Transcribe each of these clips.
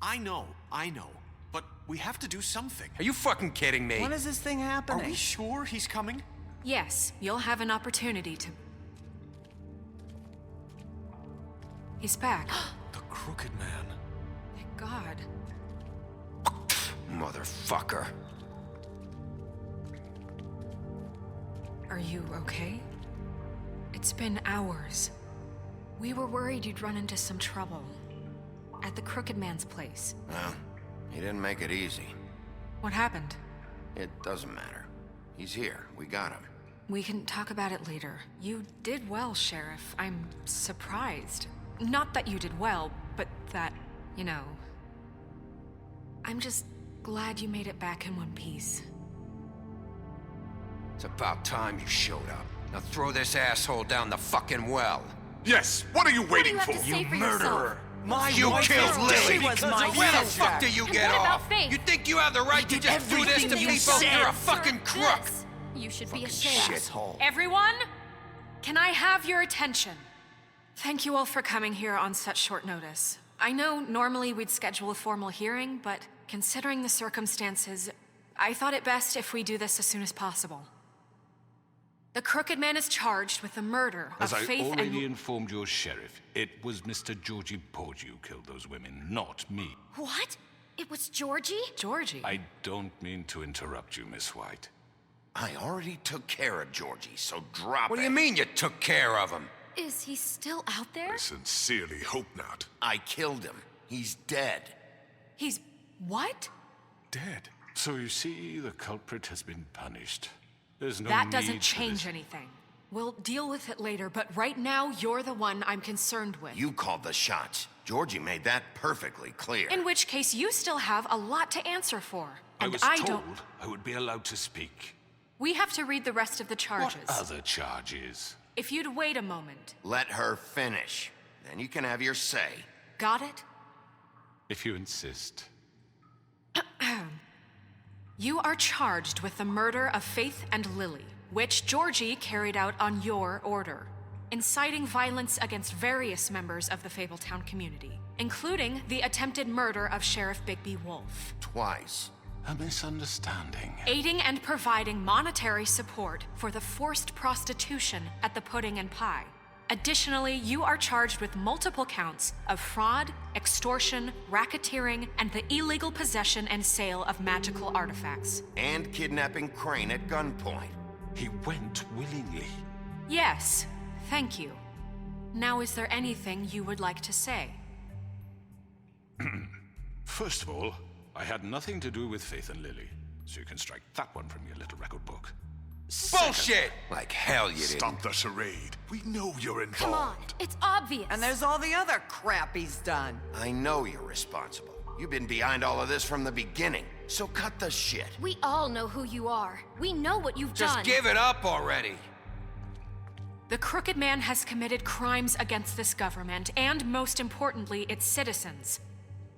I know. But we have to do something. Are you fucking kidding me? When is this thing Are happening? we sure he's coming? Yes, you'll have an opportunity to... He's back. The Crooked Man. Thank God. Motherfucker. Are you okay? It's been hours. We were worried you'd run into some trouble. At the Crooked Man's place. Well, he didn't make it easy. What happened? It doesn't matter. He's here. We got him. We can talk about it later. You did well, Sheriff. I'm surprised. Not that you did well, but that, you know... I'm just glad you made it back in one piece. It's about time you showed up. Now throw this asshole down the fucking well. Yes, what are you waiting for? You murderer! You killed Lily! She was my Where the fuck subject. do you And get what about off? Faith? You think you have the right to just do this to everything you people? said. You're a fucking crook! This. You should be ashamed. Shithole. Everyone, can I have your attention? Thank you all for coming here on such short notice. I know normally we'd schedule a formal hearing, but considering the circumstances, I thought it best if we do this as soon as possible. The Crooked Man is charged with the murder of As I Faith already and... informed your sheriff, it was Mr. Georgie Porgy who killed those women, not me. What? It was Georgie? Georgie. I don't mean to interrupt you, Miss White. I already took care of Georgie, so drop What it. do you mean you took care of him? Is he still out there? I sincerely hope not. I killed him. He's dead. He's... what? Dead. So you see, the culprit has been punished. There's no That need doesn't for change this. anything. We'll deal with it later, but right now, you're the one I'm concerned with. You called the shots. Georgie made that perfectly clear. In which case, you still have a lot to answer for. I And was I told don't... I would be allowed to speak. We have to read the rest of the charges. What other charges? If you'd wait a moment. Let her finish. Then you can have your say. Got it? If you insist. You are charged with the murder of Faith and Lily, which Georgie carried out on your order, inciting violence against various members of the Fabletown community, including the attempted murder of Sheriff Bigby Wolf. Twice. A misunderstanding. Aiding and providing monetary support for the forced prostitution at the Pudding and Pie. Additionally, you are charged with multiple counts of fraud, extortion, racketeering, and the illegal possession and sale of magical artifacts. And kidnapping Crane at gunpoint. He went willingly. Yes, thank you. Now, is there anything you would like to say? First of all, I had nothing to do with Faith and Lily, so you can strike that one from your little record book. Bullshit! Like hell you didn't. Stop the charade. We know you're involved. Come on, it's obvious. And there's all the other crap he's done. I know you're responsible. You've been behind all of this from the beginning, so cut the shit. We all know who you are. We know what you've Just done. give it up already. The Crooked Man has committed crimes against this government and, most importantly, its citizens.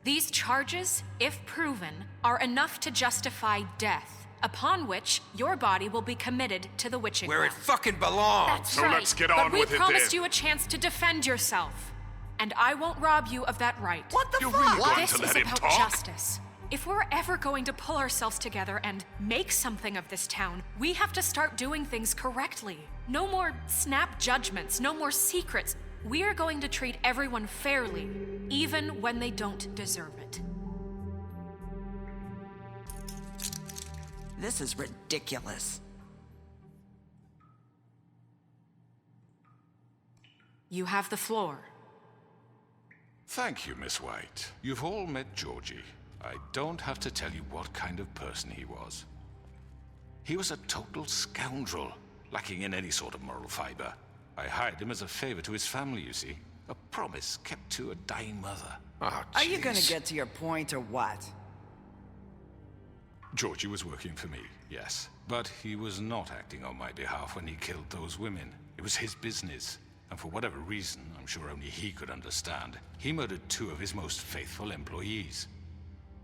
These charges, if proven, are enough to justify death, upon which your body will be committed to the witching Where it well. fucking belongs. That's So right. let's get but on we with it promised then. you a chance to defend yourself, and I won't rob you of that right. What the You're fuck? really going This to is let him about talk? justice. If we're ever going to pull ourselves together and make something of this town, we have to start doing things correctly. No more snap judgments, no more secrets. We are going to treat everyone fairly, even when they don't deserve it. This is ridiculous. You have the floor. Thank you, Miss White. You've all met Georgie. I don't have to tell you what kind of person he was. He was a total scoundrel, lacking in any sort of moral fiber. I hired him as a favor to his family, you see. A promise kept to a dying mother. Oh, Are you gonna jeez. get to your point or what? Georgie was working for me, yes. But he was not acting on my behalf when he killed those women. It was his business. And for whatever reason, I'm sure only he could understand, he murdered 2 of his most faithful employees.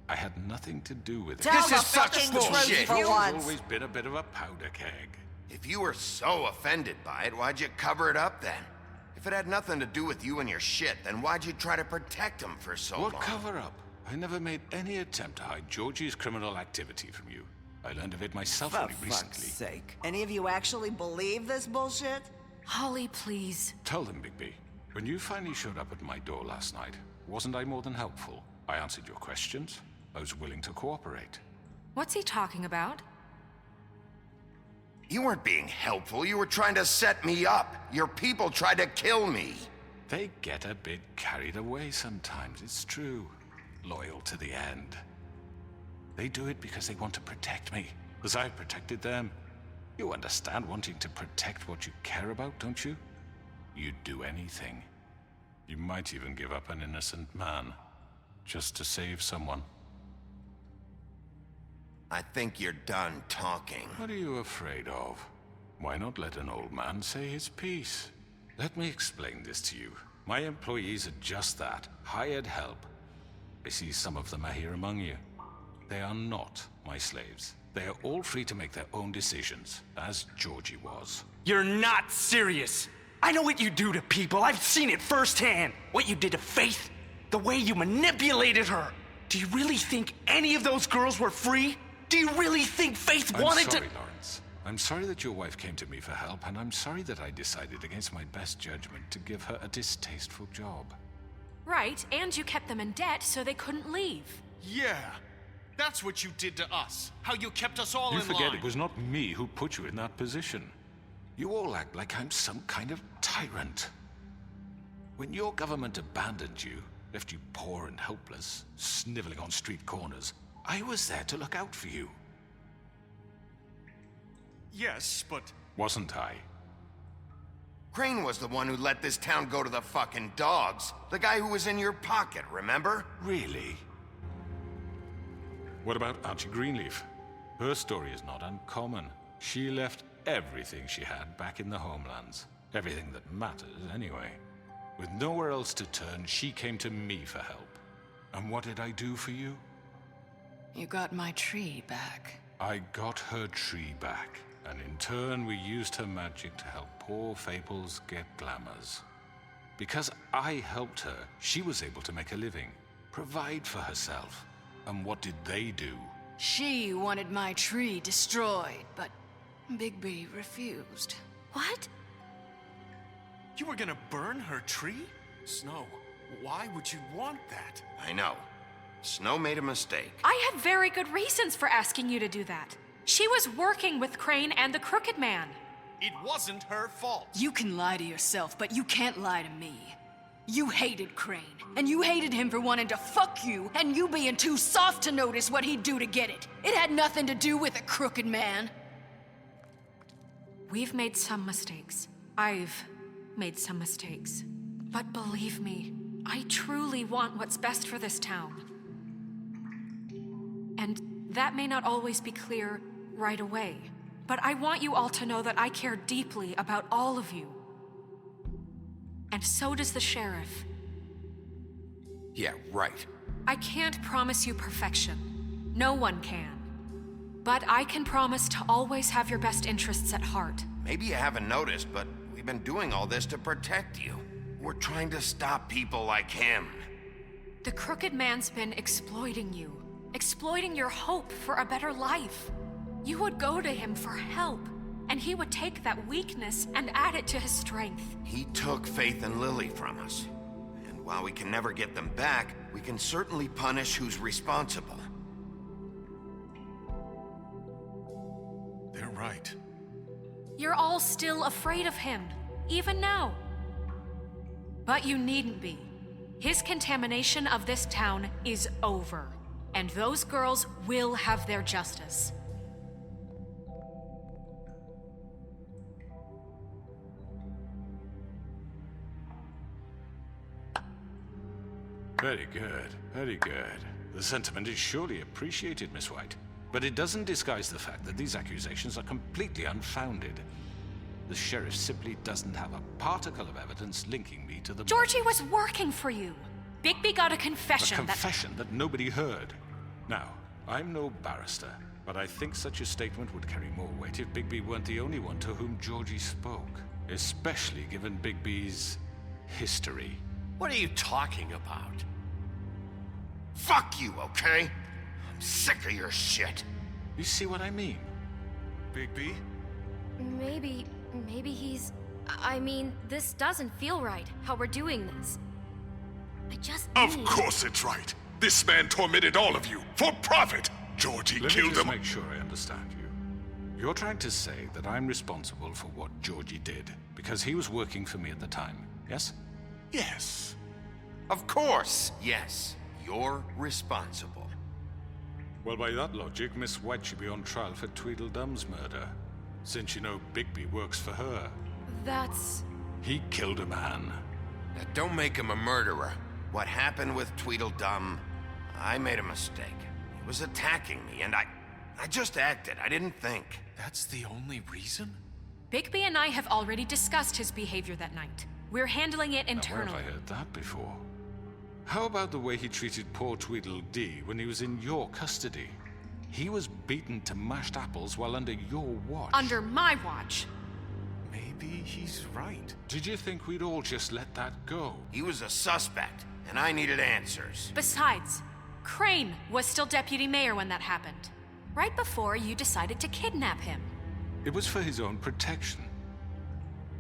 I had nothing to do with it. Tell This the is such fucking bullshit. truth for He's once. always been a bit of a powder keg. If you were so offended by it, why'd you cover it up then? If it had nothing to do with you and your shit, then why'd you try to protect him for so What long? cover up? I never made any attempt to hide Georgie's criminal activity from you. I learned of it myself For only fuck's recently. sake. Any of you actually believe this bullshit? Holly, please. Tell them, Bigby. When you finally showed up at my door last night, wasn't I more than helpful? I answered your questions. I was willing to cooperate. What's he talking about? You weren't being helpful. You were trying to set me up. Your people tried to kill me. They get a bit carried away sometimes, it's true. Loyal to the end. They do it because they want to protect me, as I've protected them. You understand wanting to protect what you care about, don't you? You'd do anything. You might even give up an innocent man, just to save someone. I think you're done talking. What are you afraid of? Why not let an old man say his piece? Let me explain this to you. My employees are just that, hired help. I see some of them are here among you. They are not my slaves. They are all free to make their own decisions, as Georgie was. You're not serious. I know what you do to people. I've seen it firsthand. What you did to Faith. The way you manipulated her. Do you really think any of those girls were free? Do you really think Faith wanted I'm sorry, to— Lawrence. I'm sorry that your wife came to me for help, and I'm sorry that I decided against my best judgment to give her a distasteful job. Right, and you kept them in debt so they couldn't leave. Yeah. That's what you did to us. How you kept us all You in forget line. it was not me who put you in that position. You all act like I'm some kind of tyrant. When your government abandoned you, left you poor and helpless, sniveling on street corners, I was there to look out for you. Yes, but... Wasn't I? Crane was the one who let this town go to the fucking dogs. The guy who was in your pocket, remember? Really? What about Auntie Greenleaf? Her story is not uncommon. She left everything she had back in the homelands. Everything that matters, anyway. With nowhere else to turn, she came to me for help. And what did I do for you? You got my tree back. I got her tree back, and in turn we used her magic to help poor Fables get glamours. Because I helped her, she was able to make a living, provide for herself. And what did they do? She wanted my tree destroyed, but Bigby refused. What? You were gonna burn her tree? Snow, why would you want that? I know. Snow made a mistake. I had very good reasons for asking you to do that. She was working with Crane and the Crooked Man. It wasn't her fault. You can lie to yourself, but you can't lie to me. You hated Crane, and you hated him for wanting to fuck you, and you being too soft to notice what he'd do to get it. It had nothing to do with a Crooked Man. We've made some mistakes. I've made some mistakes. But believe me, I truly want what's best for this town. And that may not always be clear right away, but I want you all to know that I care deeply about all of you. And so does the sheriff. Yeah, right. I can't promise you perfection. No one can. But I can promise to always have your best interests at heart. Maybe you haven't noticed, but we've been doing all this to protect you. We're trying to stop people like him. The Crooked Man's been exploiting you. Exploiting your hope for a better life. You would go to him for help, and he would take that weakness and add it to his strength. He took Faith and Lily from us. And while we can never get them back, we can certainly punish who's responsible. They're right. You're all still afraid of him, even now. But you needn't be. His contamination of this town is over, and those girls will have their justice. Very good, very good. The sentiment is surely appreciated, Miss White. But it doesn't disguise the fact that these accusations are completely unfounded. The sheriff simply doesn't have a particle of evidence linking me to the... Georgie was working for you. Bigby got a A confession confession that nobody heard. Now, I'm no barrister, but I think such a statement would carry more weight if Bigby weren't the only one to whom Georgie spoke. Especially given Bigby's history. What are you talking about? Fuck you, okay? I'm sick of your shit. You see what I mean? Bigby? Maybe he's... I mean, this doesn't feel right, how we're doing this. I just Of need... course it's right. This man tormented all of you for profit. Georgie Let me killed just him. make sure I understand you. You're trying to say that I'm responsible for what Georgie did because he was working for me at the time, yes? Yes. Of course, yes. You're responsible. Well, by that logic, Miss White should be on trial for Tweedledum's murder, since you know Bigby works for her. That's... He killed a man. Now, don't make him a murderer. What happened with Tweedledum, I made a mistake. He was attacking me, and I just acted. I didn't think. That's the only reason? Bigby and I have already discussed his behavior that night. We're handling it Now, internally. where have I heard that before? How about the way he treated poor Tweedledee when he was in your custody? He was beaten to mashed apples while under your watch. Under my watch. Maybe he's right. Did you think we'd all just let that go? He was a suspect, and I needed answers. Besides, Crane was still deputy mayor when that happened. Right before you decided to kidnap him. It was for his own protection.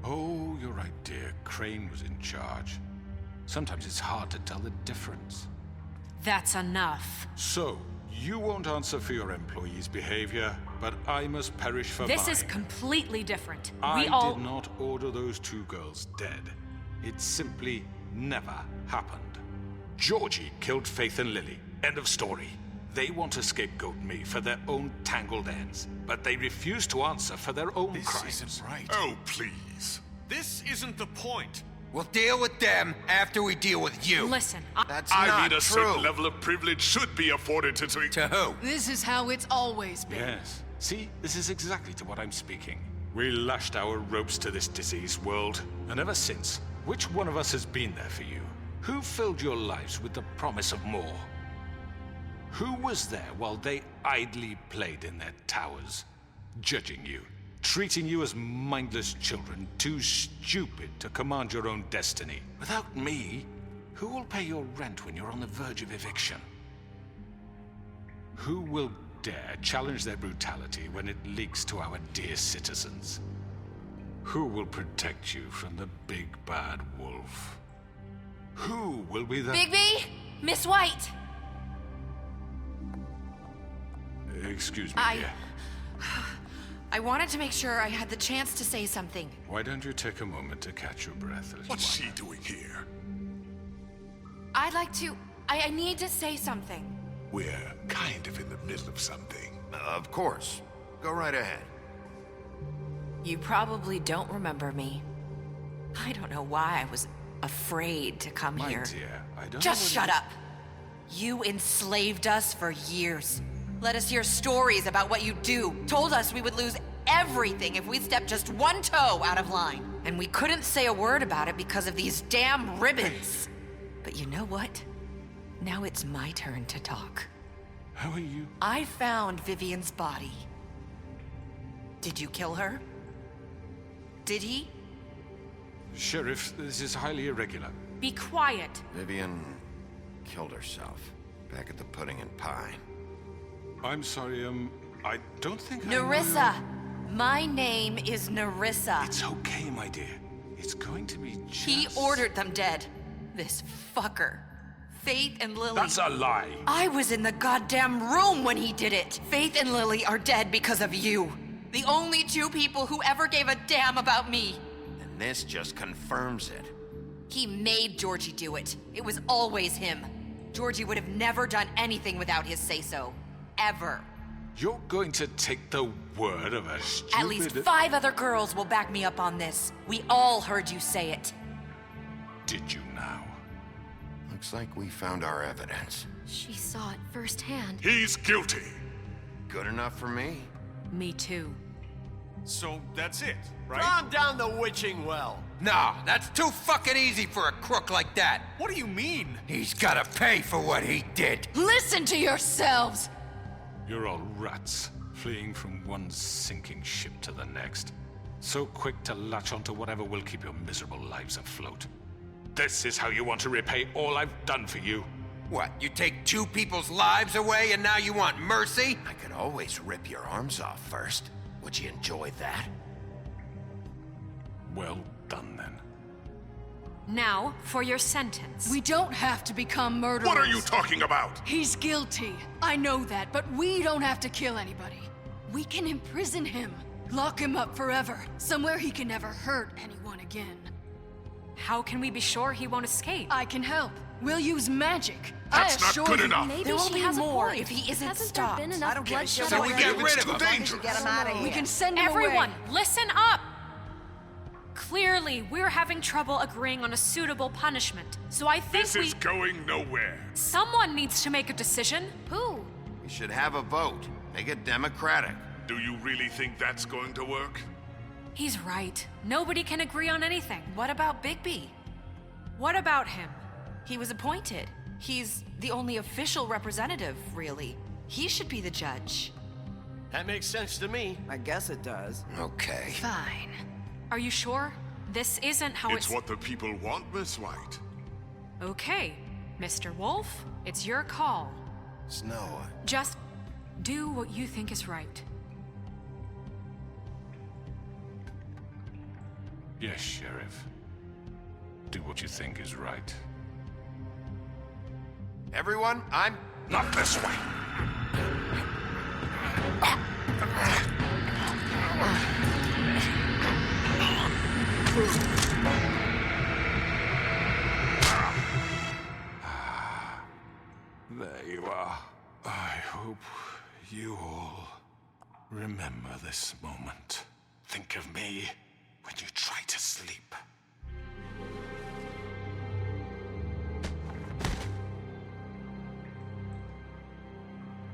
Oh, you're right, dear. Crane was in charge. Sometimes it's hard to tell the difference. That's enough. So, you won't answer for your employees' behavior, but I must perish for This mine. is completely different. I We all... did not order those two girls dead. It simply never happened. Georgie killed Faith and Lily. End of story. They want to scapegoat me for their own tangled ends, but they refuse to answer for their own This crimes. isn't right. Oh, please. This isn't the point. We'll deal with them after we deal with you. Listen, That's I not mean, a true. certain level of privilege should be afforded to... To who? This is how it's always been. Yes. See, this is exactly to what I'm speaking. We lashed our ropes to this diseased world, and ever since, which one of us has been there for you? Who filled your lives with the promise of more? Who was there while they idly played in their towers, judging you, treating you as mindless children, too stupid to command your own destiny? Without me, who will pay your rent when you're on the verge of eviction? Who will dare challenge their brutality when it leaks to our dear citizens? Who will protect you from the big bad wolf? Who will be the... Bigby? Miss White! Excuse me, dear. I wanted to make sure I had the chance to say something. Why don't you take a moment to catch your breath, little What's one? she doing here? I'd like to... I need to say something. We're kind of in the middle of something. Of course. Go right ahead. You probably don't remember me. I don't know why I was afraid to come My here. dear, I don't Just know shut up. You enslaved us for years. Let us hear stories about what you do. Told us we would lose everything if we stepped just one toe out of line. And we couldn't say a word about it because of these damn ribbons. But you know what? Now it's my turn to talk. How are you? I found Vivian's body. Did you kill her? Did he? Sheriff, this is highly irregular. be quiet. Vivian killed herself back at the Pudding and Pie. I'm sorry, I don't think Nerissa! My name is Nerissa. It's okay, my dear. It's going to be just... He ordered them dead. This fucker. Faith and Lily. That's a lie. I was in the goddamn room when he did it. Faith and Lily are dead because of you. The only two people who ever gave a damn about me. And this just confirms it. He made Georgie do it. It was always him. Georgie would have never done anything without his say-so. Ever. You're going to take the word of a stupid... At least 5 other girls will back me up on this. We all heard you say it. Did you now? Looks like we found our evidence. She saw it firsthand. He's guilty. Good enough for me? Me too. So that's it, right? Calm down the witching well. No, that's too fucking easy for a crook like that. What do you mean? He's gotta pay for what he did. Listen to yourselves! You're all rats, fleeing from one sinking ship to the next. So quick to latch onto whatever will keep your miserable lives afloat. This is how you want to repay all I've done for you? What, you take 2 people's lives away and now you want mercy? I could always rip your arms off first. Would you enjoy that? Well done, then. Now, for your sentence. We don't have to become murderers. What are you talking about? He's guilty. I know that, but we don't have to kill anybody. We can imprison him. Lock him up forever. Somewhere he can never hurt anyone again. How can we be sure he won't escape? I can help. We'll use magic. That's I not assure good you. enough. Maybe There will she be has more a point. if he isn't Hasn't stopped. there been enough I don't care. bloodshed So we already? get rid of Too him. dangerous. Get him out of here. We can send him Everyone, away. listen up! Clearly, we're having trouble agreeing on a suitable punishment. So I think This is going nowhere. someone needs to make a decision. Who? We should have a vote. Make it democratic. Do you really think that's going to work? He's right. Nobody can agree on anything. What about Bigby? What about him? He was appointed. He's the only official representative, really. He should be the judge. That makes sense to me. I guess it does. Okay. Fine. Are you sure? This isn't how It's what the people want, Miss White. Okay, Mr. Wolf, it's your call. Snow, Just do what you think is right. Yes, Sheriff. Do what you think is right. everyone, I'm... Not this way! There you are. I hope you all remember this moment. Think of me when you try to sleep.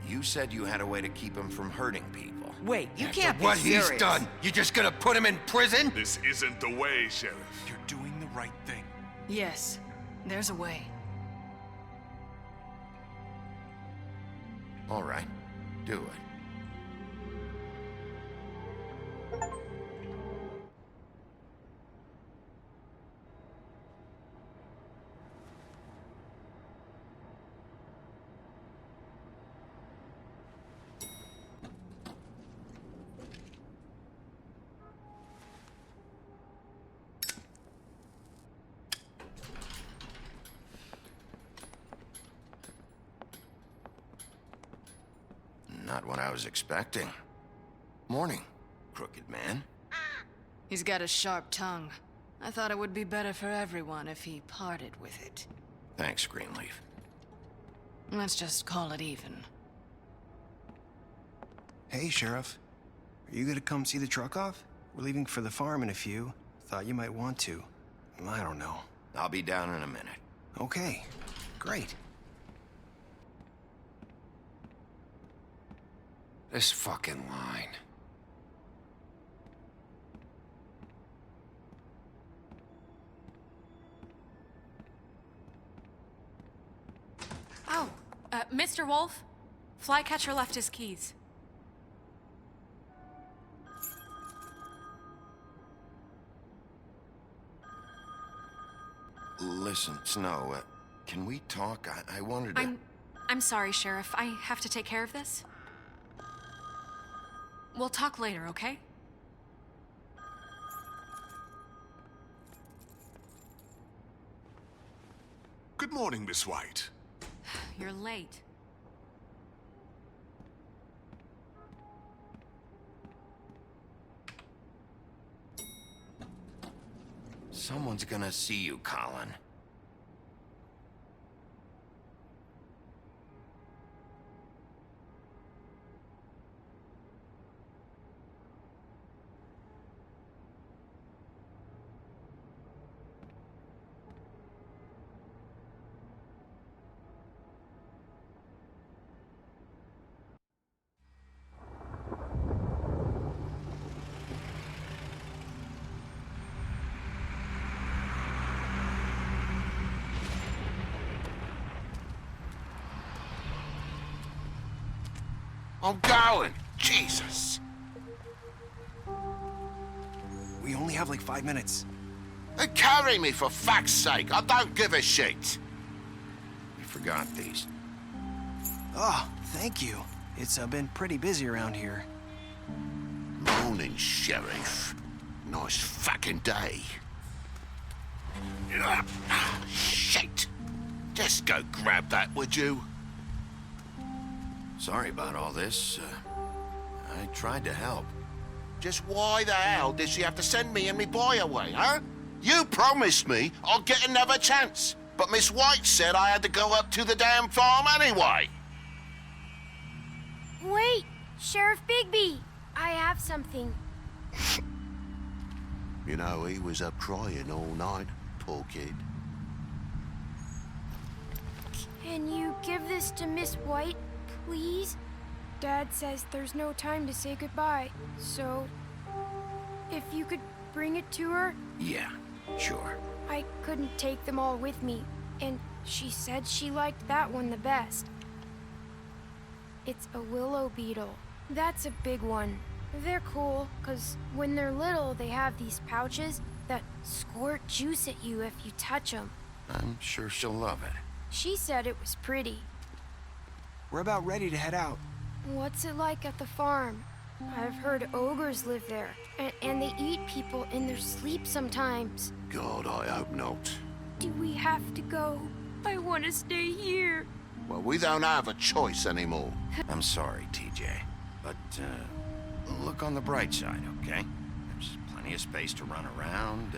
You said you had a way to keep him from hurting people. Wait, you After can't be what serious. he's done, you just gonna put him in prison? This isn't the way, Sheriff. You're doing the right thing. Yes, there's a way. All right, do it. Not what I was expecting. Morning, crooked man. He's got a sharp tongue. I thought it would be better for everyone if he parted with it. Thanks, Greenleaf. Let's just call it even. Hey, Sheriff. Are you gonna come see the truck off? We're leaving for the farm in a few. Thought you might want to. I don't know. I'll be down in a minute. Okay, great. This fucking line. Oh, Mr. Wolf, Flycatcher left his keys. Listen, Snow, can we talk? I wanted to... I'm sorry, Sheriff. I have to take care of this. We'll talk later, okay? Good morning, Miss White. You're late. Someone's gonna see you, Colin. I'm going! Jesus! We only have like 5 minutes. Carry me, for fuck's sake! I don't give a shit! You forgot these. Oh, thank you. It's been pretty busy around here. Morning, Sheriff. Nice fucking day. Shit! Just go grab that, would you? Sorry about all this. I tried to help. Just why the hell did she have to send me and me boy away, huh? You promised me I'd get another chance, but Miss White said I had to go up to the damn farm anyway. Wait, Sheriff Bigby, I have something. You know, he was up crying all night, poor kid. Can you give this to Miss White, please? Dad says there's no time to say goodbye, so if you could bring it to her? Yeah, sure. I couldn't take them all with me, and she said she liked that one the best. It's a willow beetle. That's a big one. They're cool, 'cause when they're little, they have these pouches that squirt juice at you if you touch them. I'm sure she'll love it. She said it was pretty. We're about ready to head out. What's it like at the farm? I've heard ogres live there, and they eat people in their sleep sometimes. God, I hope not. Do we have to go? I want to stay here. Well, we don't have a choice anymore. I'm sorry, TJ, but look on the bright side, okay? There's plenty of space to run around,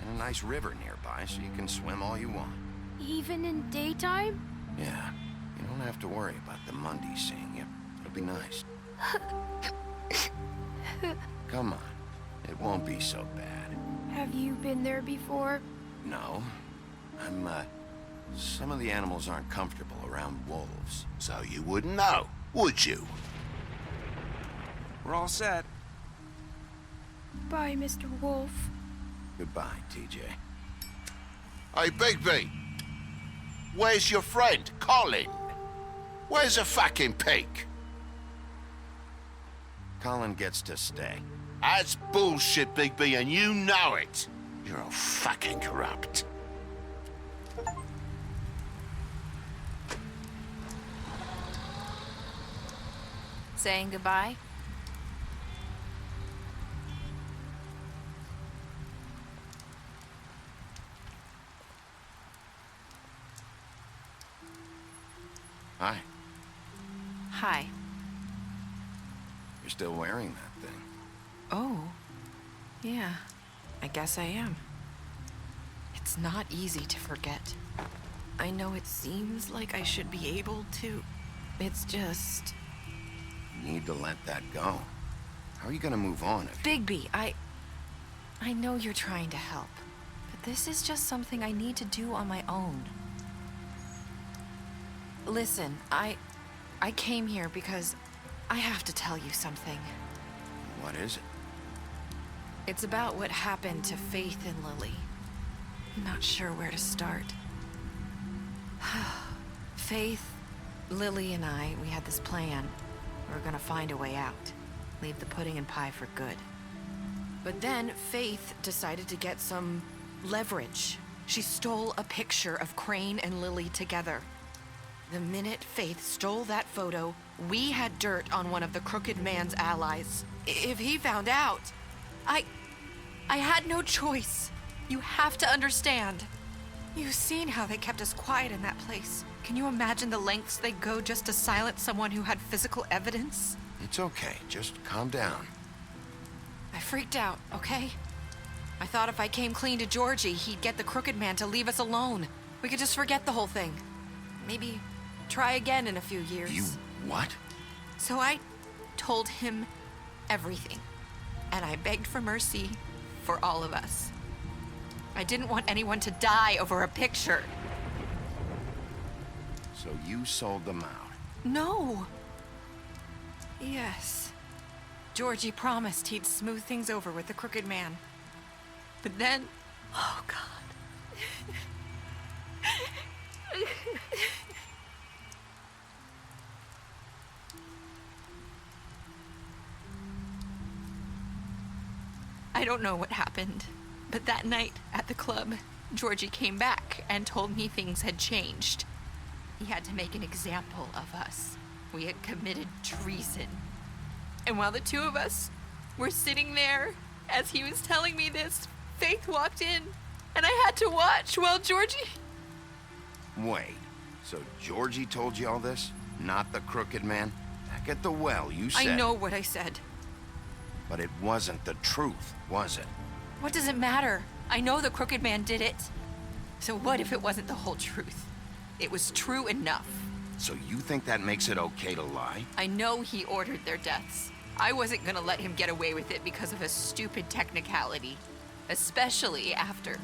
and a nice river nearby so you can swim all you want. Even in daytime? Yeah, you don't have to worry about the Monday seeing you. It'll be nice. Come on, it won't be so bad. Have you been there before? No, some of the animals aren't comfortable around wolves. So you wouldn't know, would you? We're all set. Bye, Mr. Wolf. Goodbye, TJ. Hey, Bigby. Where's your friend, Colin? Where's the fucking pig? Colin gets to stay. That's bullshit, Bigby, and you know it. You're all fucking corrupt. Saying goodbye? Hi. Hi. You're still wearing that thing. Oh. Yeah. I guess I am. It's not easy to forget. I know it seems like I should be able to. It's just... You need to let that go. How are you gonna move on if... Bigby, I know you're trying to help, but this is just something I need to do on my own. Listen, I came here because I have to tell you something. What is it? It's about what happened to Faith and Lily. I'm not sure where to start. Faith, Lily, and we had this plan. We were gonna find a way out. Leave the pudding and pie for good. But then Faith decided to get some leverage. She stole a picture of Crane and Lily together. The minute Faith stole that photo, we had dirt on one of the crooked man's allies. If he found out, I had no choice. You have to understand. You've seen how they kept us quiet in that place. Can you imagine the lengths they go just to silence someone who had physical evidence? It's okay. Just calm down. I freaked out, okay? I thought if I came clean to Georgie, he'd get the crooked man to leave us alone. We could just forget the whole thing. Maybe try again in a few years. You what? So I told him everything. And I begged for mercy for all of us. I didn't want anyone to die over a picture. So you sold them out? No. Yes. Georgie promised he'd smooth things over with the crooked man. But then... Oh, God. I don't know what happened, but that night at the club, Georgie came back and told me things had changed. He had to make an example of us. We had committed treason. And while the two of us were sitting there, as he was telling me this, Faith walked in, and I had to watch while Georgie... Wait, so Georgie told you all this? Not the crooked man? Back at the well, you said... I know what I said. But it wasn't the truth, was it? What does it matter? I know the crooked man did it. So what if it wasn't the whole truth? It was true enough. So you think that makes it okay to lie? I know he ordered their deaths. I wasn't gonna let him get away with it because of a stupid technicality. Especially after...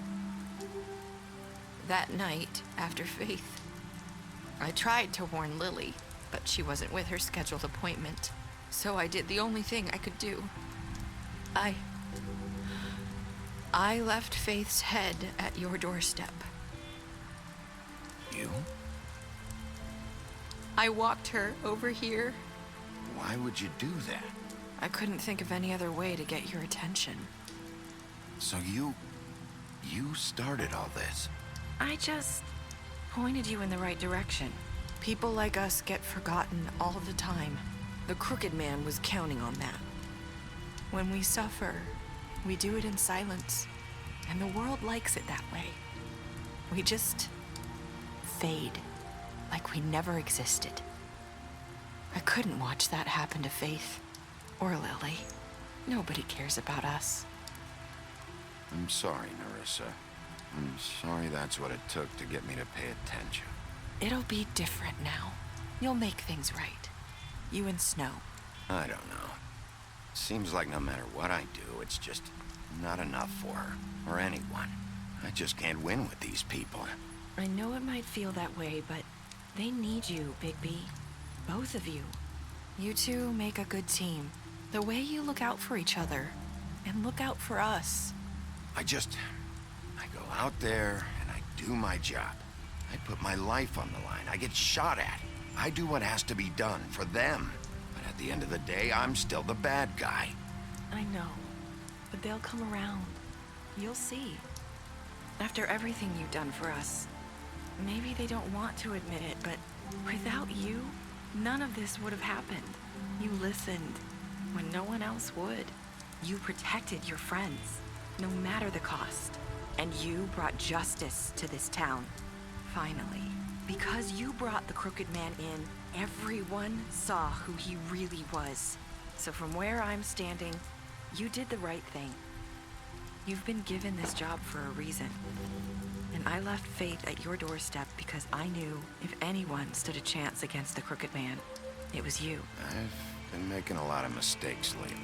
that night, after Faith. I tried to warn Lily, but she wasn't with her scheduled appointment. So I did the only thing I could do. I left Faith's head at your doorstep. You? I walked her over here. Why would you do that? I couldn't think of any other way to get your attention. So you started all this? I just pointed you in the right direction. People like us get forgotten all the time. The crooked man was counting on that. When we suffer, we do it in silence, and the world likes it that way. We just fade, like we never existed. I couldn't watch that happen to Faith, or Lily. Nobody cares about us. I'm sorry, Nerissa. I'm sorry that's what it took to get me to pay attention. It'll be different now. You'll make things right. You and Snow. I don't know. Seems like no matter what I do, it's just not enough for her, or anyone. I just can't win with these people. I know it might feel that way, but they need you, Bigby. Both of you. You two make a good team. The way you look out for each other, and look out for us. I go out there, and I do my job. I put my life on the line. I get shot at. I do what has to be done for them. But at the end of the day, I'm still the bad guy. I know, but they'll come around. You'll see. After everything you've done for us, maybe they don't want to admit it, but without you, none of this would have happened. You listened when no one else would. You protected your friends, no matter the cost. And you brought justice to this town. Finally. Because you brought the crooked man in, everyone saw who he really was. So from where I'm standing, you did the right thing. You've been given this job for a reason. And I left Faith at your doorstep because I knew if anyone stood a chance against the crooked man, it was you. I've been making a lot of mistakes lately.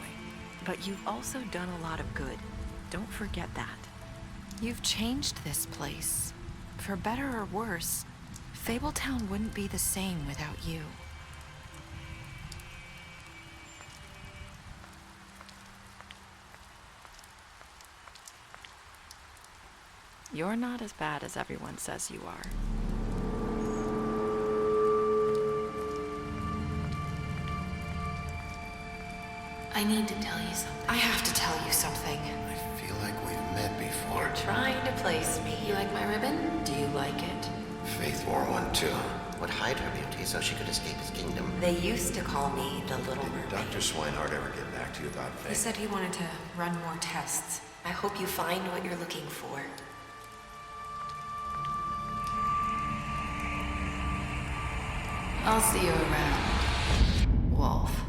But you've also done a lot of good. Don't forget that. You've changed this place. For better or worse, Fabletown wouldn't be the same without you. You're not as bad as everyone says you are. I need to tell you something. I have to tell you something. I feel like we've met before. You're trying to place me. You like my ribbon? Do you like it? Faith wore one too. Would hide her beauty so she could escape his kingdom. They used to call me the Little Mermaid. Did Dr. Swinehart ever get back to you about Faith? He said he wanted to run more tests. I hope you find what you're looking for. I'll see you around, Wolf.